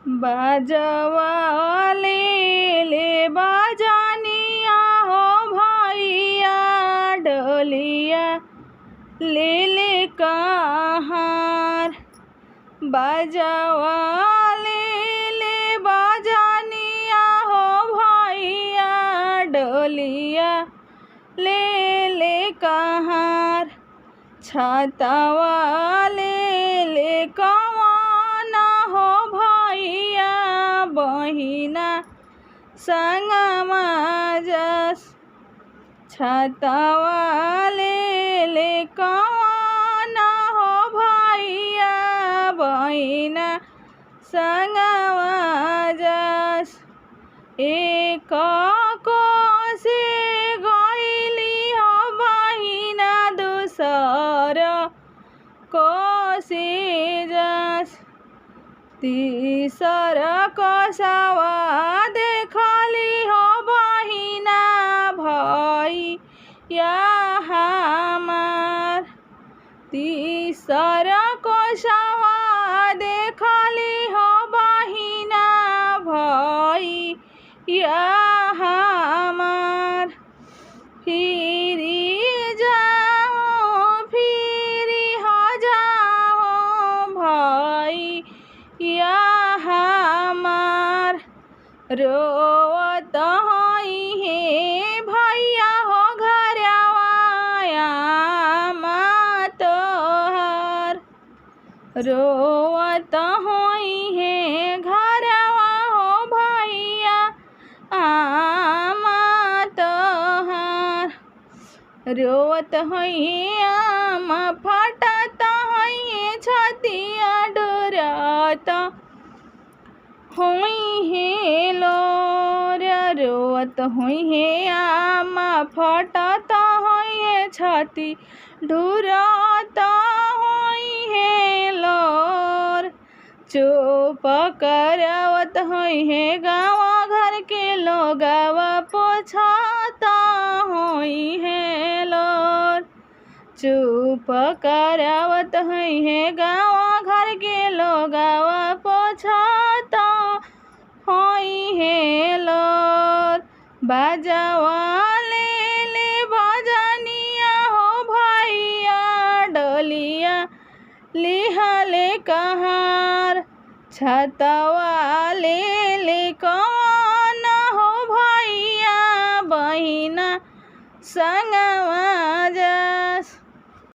बाजवा ले बाजानिया हो भैया डोलिया ले कहार। बाजवा ले बाजानिया हो भैया डोलिया ले कहार। छातावा ले कवाना हो भैया बहिना संगमा जस। छातावा ले कवाना हो भैया बहिना संगमा जस। एक कोसे गइली हो बहिना दूसर कोसे जस। तीसर कोसवा देखली हो बहिना भैया हमार। तीसर कोसवा देखली हो बहिना भैया हमार। फिरी हो जाओ भैया हमार। रोवत हई हे भैया हो घरवाया तोहर। रोवत हई हे घरवा हो भैया आमा तोहर। रोवत हई आमा फटत हई छतिया डोरत हई हे लोर। रोवत हई हे आमा फटत हई छती डोरत हई हे लोर। चुप करवत हई हे गाँव घर के लोगवा पोछता हई हे लोर। चुप करवत हई हे गाँव घर के लोगवा पोछता हई हे लोर। बाजवा ले बाजानिया हो भैया डोलिया लिहले कहार। छतवा ले कवाना हो भैया बहिना संगवा जा।